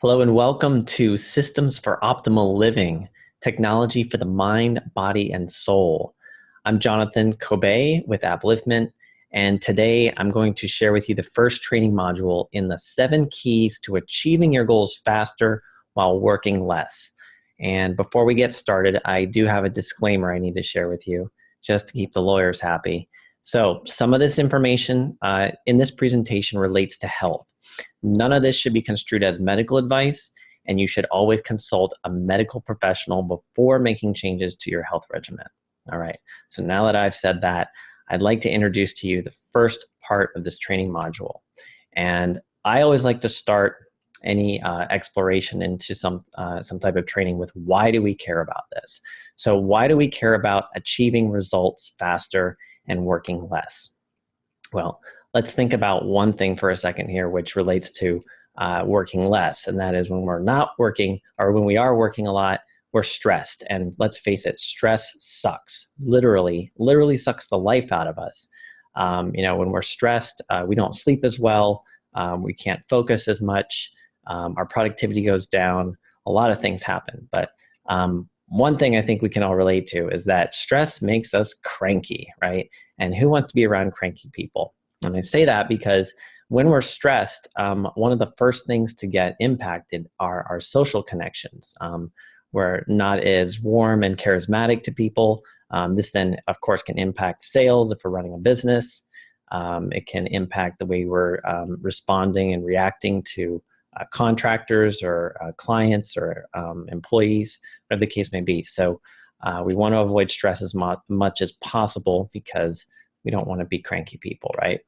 Hello and welcome to Systems for Optimal Living, Technology for the Mind, Body, and Soul. I'm Jonathan Kobe with Upliftment, and today I'm going to share with you the first training module in the 7 keys to achieving your goals faster while working less. And before we get started, I do have a disclaimer I need to share with you just to keep the lawyers happy. So some of this information in this presentation relates to health. None of this should be construed as medical advice, and you should always consult a medical professional before making changes to your health regimen. All right, so now that I've said that, I'd like to introduce to you the first part of this training module. And I always like to start any exploration into some type of training with why do we care about this? So why do we care about achieving results faster and working less? Well, let's think about one thing for a second here, which relates to working less. And that is when we're not working, or when we are working a lot, we're stressed. And let's face it, stress sucks. Literally sucks the life out of us. When we're stressed, we don't sleep as well. We can't focus as much. Our productivity goes down. A lot of things happen. But one thing I think we can all relate to is that stress makes us cranky, right? And who wants to be around cranky people? And I say that because when we're stressed, one of the first things to get impacted are our social connections. We're not as warm and charismatic to people. This then, of course, can impact sales if we're running a business. It can impact the way we're responding and reacting to contractors or clients or employees, whatever the case may be. So we want to avoid stress as much as possible because we don't want to be cranky people, right?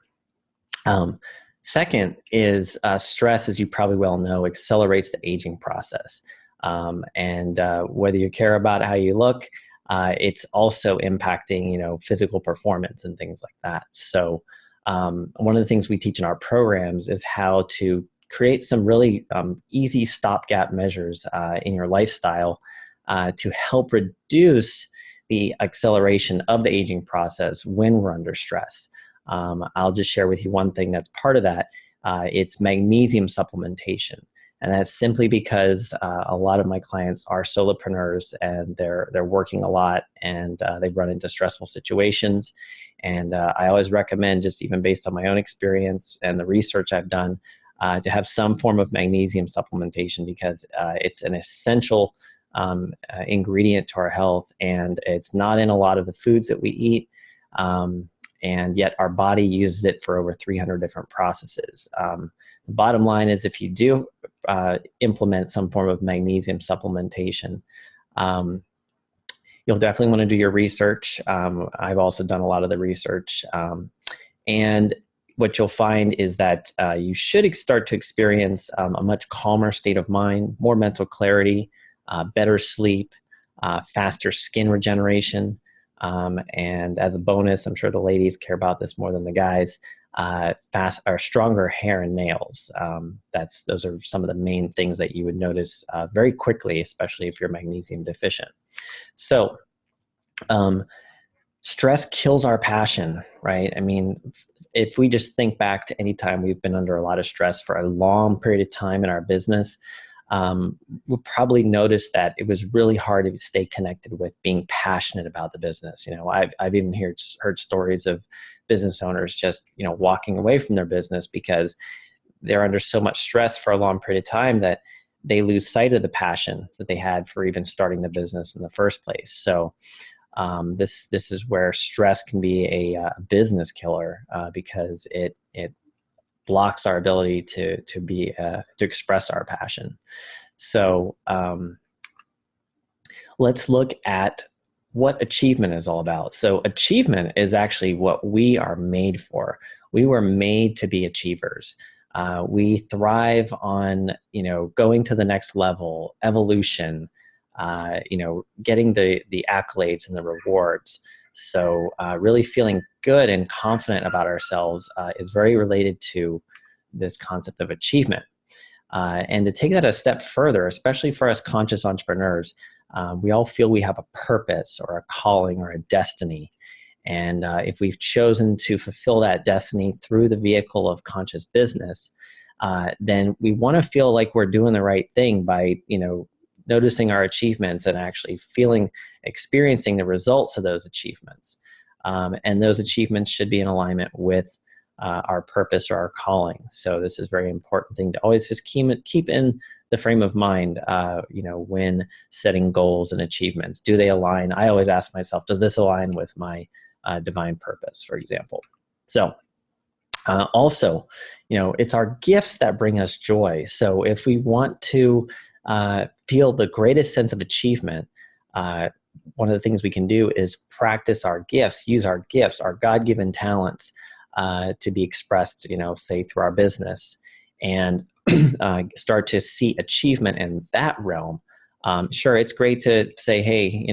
Second is stress, as you probably well know, accelerates the aging process. And whether you care about how you look, it's also impacting, physical performance and things like that. So one of the things we teach in our programs is how to create some really easy stopgap measures in your lifestyle to help reduce the acceleration of the aging process when we're under stress. I'll just share with you one thing that's part of that. It's magnesium supplementation. And that's simply because a lot of my clients are solopreneurs and they're working a lot and they've run into stressful situations. And I always recommend, just even based on my own experience and the research I've done, to have some form of magnesium supplementation because it's an essential ingredient to our health, and it's not in a lot of the foods that we eat. And yet our body uses it for over 300 different processes. The bottom line is if you do implement some form of magnesium supplementation, you'll definitely want to do your research. I've also done a lot of the research. And what you'll find is that you should start to experience a much calmer state of mind, more mental clarity, better sleep, faster skin regeneration. And as a bonus, I'm sure the ladies care about this more than the guys, stronger hair and nails. Those are some of the main things that you would notice very quickly, especially if you're magnesium deficient. So stress kills our passion, right? I mean, if we just think back to any time we've been under a lot of stress for a long period of time in our business, we'll probably notice that it was really hard to stay connected with being passionate about the business. I've even heard stories of business owners just, walking away from their business because they're under so much stress for a long period of time that they lose sight of the passion that they had for even starting the business in the first place. So this is where stress can be a business killer because it blocks our ability to express our passion. So let's look at what achievement is all about. So achievement is actually what we are made for. We were made to be achievers. We thrive on, going to the next level, evolution, getting the accolades and the rewards. So really feeling good and confident about ourselves is very related to this concept of achievement. And to take that a step further, especially for us conscious entrepreneurs, we all feel we have a purpose or a calling or a destiny. And if we've chosen to fulfill that destiny through the vehicle of conscious business, then we want to feel like we're doing the right thing by, noticing our achievements and actually experiencing the results of those achievements. And those achievements should be in alignment with our purpose or our calling. So this is a very important thing to always just keep in the frame of mind, when setting goals and achievements. Do they align? I always ask myself, does this align with my divine purpose, for example? So also, it's our gifts that bring us joy. So if we want to feel the greatest sense of achievement, one of the things we can do is practice our gifts, use our gifts, our God-given talents to be expressed, say through our business, and start to see achievement in that realm. Sure, it's great to say, hey,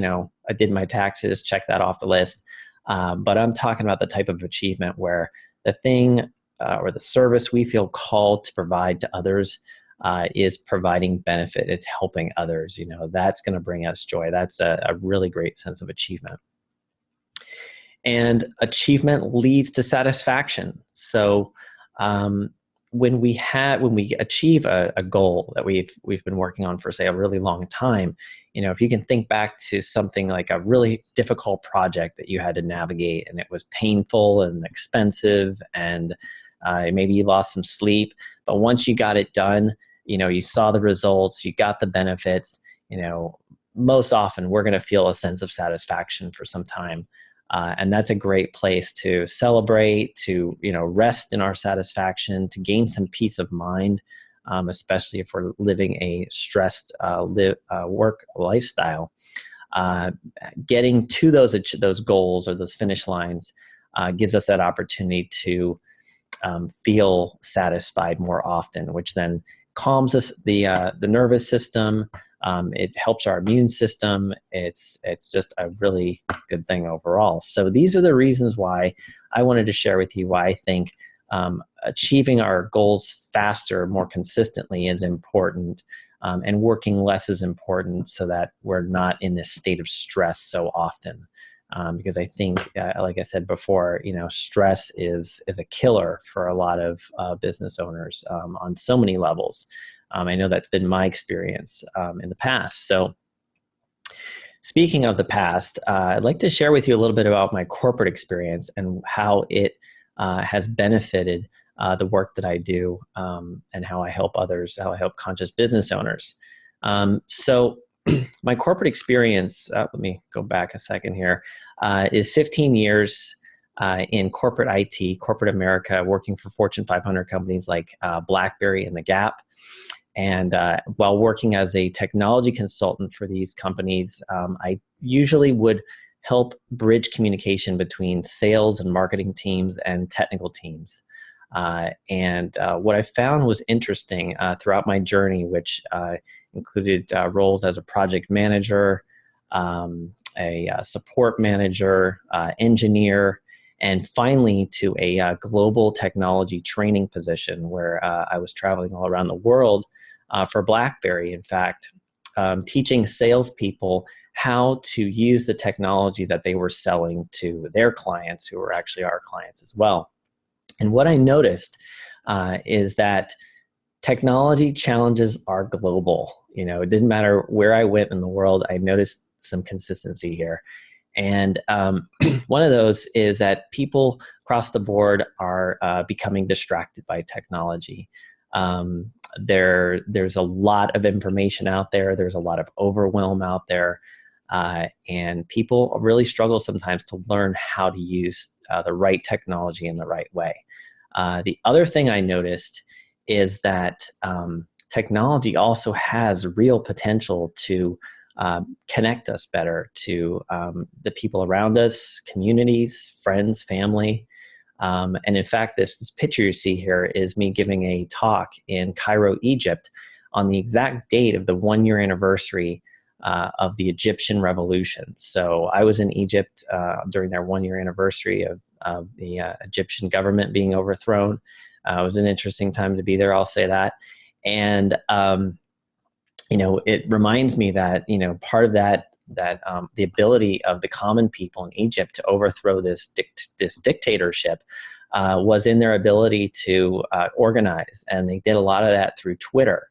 I did my taxes, check that off the list. But I'm talking about the type of achievement where the thing or the service we feel called to provide to others is providing benefit. It's helping others. That's going to bring us joy. That's a really great sense of achievement. And achievement leads to satisfaction. So when we achieve a goal that we've been working on for, say, a really long time, if you can think back to something like a really difficult project that you had to navigate, and it was painful and expensive, and maybe you lost some sleep, but once you got it done, you saw the results, you got the benefits, most often we're going to feel a sense of satisfaction for some time. And that's a great place to celebrate, to, rest in our satisfaction, to gain some peace of mind, especially if we're living a stressed work lifestyle. Getting to those goals or those finish lines gives us that opportunity to feel satisfied more often, which then calms us, the nervous system. It helps our immune system. It's just a really good thing overall. So these are the reasons why I wanted to share with you why I think achieving our goals faster, more consistently is important, and working less is important, so that we're not in this state of stress so often. Because I think, like I said before, stress is a killer for a lot of business owners on so many levels. I know that's been my experience in the past. So speaking of the past, I'd like to share with you a little bit about my corporate experience and how it has benefited the work that I do, and how I help others, how I help conscious business owners. So my corporate experience, let me go back a second here, is 15 years in corporate IT, corporate America, working for Fortune 500 companies like BlackBerry and The Gap. And while working as a technology consultant for these companies, I usually would help bridge communication between sales and marketing teams and technical teams. And what I found was interesting throughout my journey, which included roles as a project manager, a support manager, engineer, and finally to a global technology training position where I was traveling all around the world for BlackBerry, in fact, teaching salespeople how to use the technology that they were selling to their clients, who were actually our clients as well. And what I noticed is that technology challenges are global. It didn't matter where I went in the world, I noticed some consistency here. And one of those is that people across the board are becoming distracted by technology. There's a lot of information out there. There's a lot of overwhelm out there. And people really struggle sometimes to learn how to use the right technology in the right way. The other thing I noticed is that technology also has real potential to connect us better to the people around us, communities, friends, family. And in fact, this picture you see here is me giving a talk in Cairo, Egypt, on the exact date of the 1-year anniversary of the Egyptian revolution. So I was in Egypt during their 1-year anniversary of the Egyptian government being overthrown. It was an interesting time to be there, I'll say that. And it reminds me that part of that the ability of the common people in Egypt to overthrow this dictatorship was in their ability to organize, and they did a lot of that through Twitter.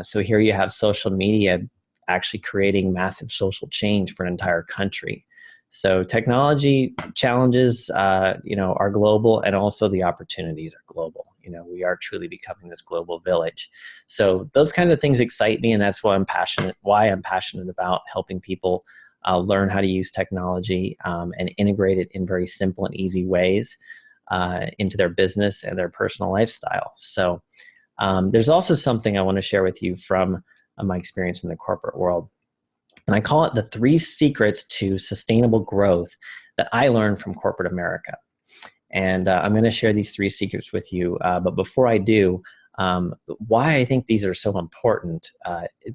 So here you have social media actually creating massive social change for an entire country. So technology challenges, are global, and also the opportunities are global. We are truly becoming this global village. So those kind of things excite me, and that's why I'm passionate about helping people learn how to use technology and integrate it in very simple and easy ways into their business and their personal lifestyle. So there's also something I want to share with you from my experience in the corporate world. And I call it the 3 secrets to sustainable growth that I learned from corporate America. And I'm going to share these 3 secrets with you. But before I do, why I think these are so important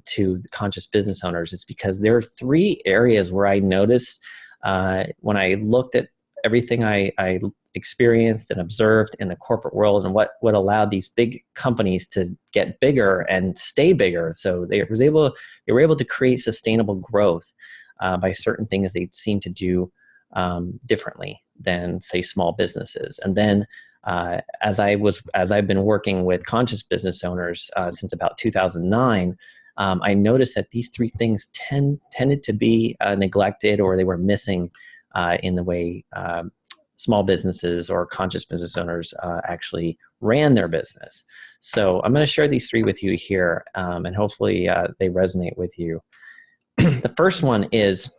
to conscious business owners is because there are 3 areas where I noticed when I looked at everything I experienced and observed in the corporate world and what allowed these big companies to get bigger and stay bigger. So they were able to create sustainable growth by certain things they seem to do differently than, say, small businesses. And then as I've been working with conscious business owners since about 2009, I noticed that these 3 things tended to be neglected, or they were missing in the way small businesses or conscious business owners actually ran their business. So I'm going to share these 3 with you here, and hopefully they resonate with you. The first one is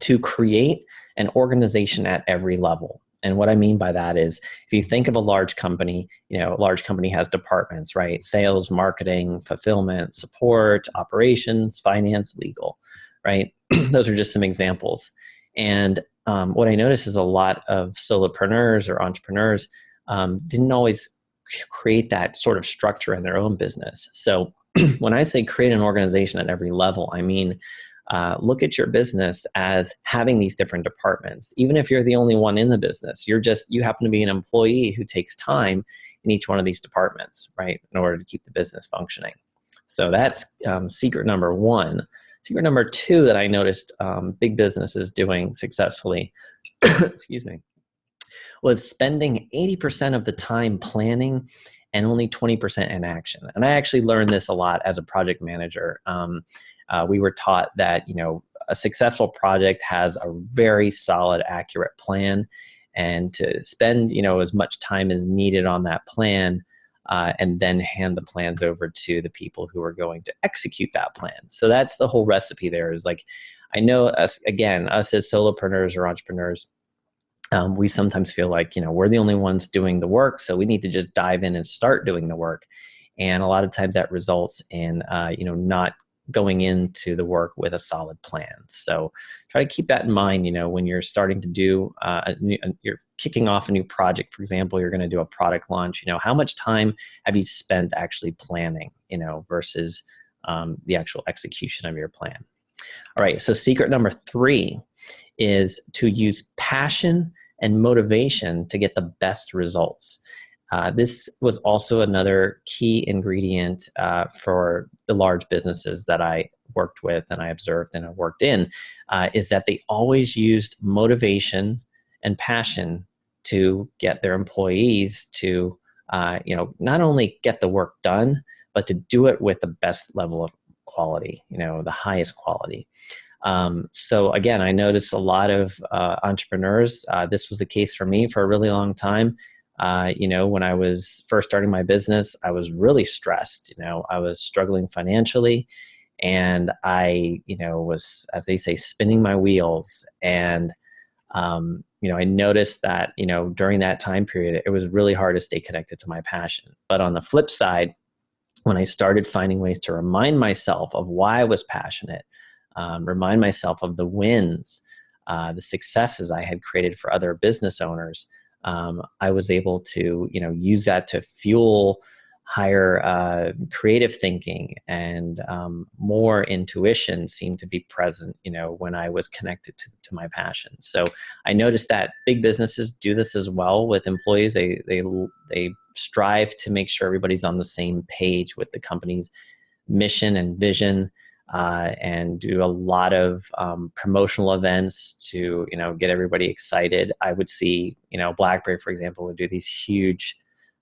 to create an organization at every level. And what I mean by that is, if you think of a large company, a large company has departments, right? Sales, marketing, fulfillment, support, operations, finance, legal, right? Those are just some examples. And what I noticed is a lot of solopreneurs or entrepreneurs didn't always create that sort of structure in their own business. So when I say create an organization at every level, I mean, look at your business as having these different departments. Even if you're the only one in the business, you happen to be an employee who takes time in each one of these departments, right, in order to keep the business functioning. So that's secret number 1. Secret number 2 that I noticed big businesses doing successfully, excuse me, was spending 80% of the time planning and only 20% in action. And I actually learned this a lot as a project manager. We were taught that, a successful project has a very solid, accurate plan, and to spend, as much time as needed on that plan, and then hand the plans over to the people who are going to execute that plan. So that's the whole recipe there. Is like, I know us as solopreneurs or entrepreneurs, we sometimes feel like, we're the only ones doing the work, so we need to just dive in and start doing the work. And a lot of times that results in, not going into the work with a solid plan. So try to keep that in mind, when you're starting to do, you're kicking off a new project. For example, you're going to do a product launch, how much time have you spent actually planning, versus the actual execution of your plan. All right, so secret number 3 is to use passion and motivation to get the best results. This was also another key ingredient for the large businesses that I worked with and I observed and I worked in, is that they always used motivation and passion to get their employees to, not only get the work done, but to do it with the best level of quality, the highest quality. So again, I noticed a lot of entrepreneurs, this was the case for me for a really long time. When I was first starting my business, I was really stressed. I was struggling financially, and I, was, as they say, spinning my wheels. And, I noticed that, during that time period, it was really hard to stay connected to my passion. But on the flip side, when I started finding ways to remind myself of why I was passionate, remind myself of the wins, the successes I had created for other business owners, I was able to, use that to fuel higher creative thinking, and more intuition seemed to be present, when I was connected to my passion. So I noticed that big businesses do this as well with employees. They strive to make sure everybody's on the same page with the company's mission and vision. and do a lot of promotional events to, get everybody excited. I would see, BlackBerry, for example, would do these huge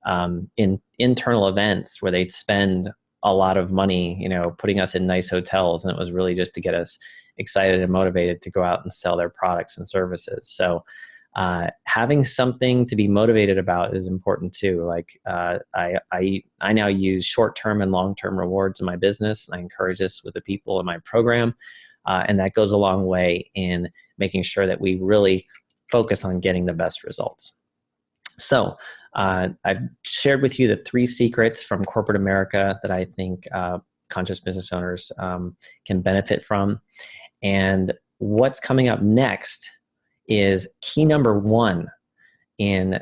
internal events where they'd spend a lot of money, putting us in nice hotels. And it was really just to get us excited and motivated to go out and sell their products and services. So having something to be motivated about is important too. Like I now use short-term and long-term rewards in my business, and I encourage this with the people in my program, and that goes a long way in making sure that we really focus on getting the best results. So I've shared with you the 3 secrets from corporate America that I think conscious business owners can benefit from. And what's coming up next is key number 1 in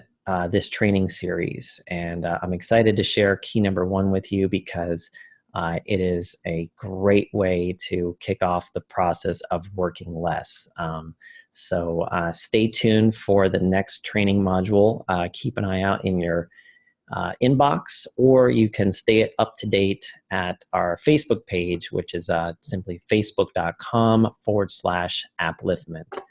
this training series. And I'm excited to share key number 1 with you because it is a great way to kick off the process of working less. So stay tuned for the next training module. Keep an eye out in your inbox, or you can stay up to date at our Facebook page, which is simply facebook.com/Apliftment.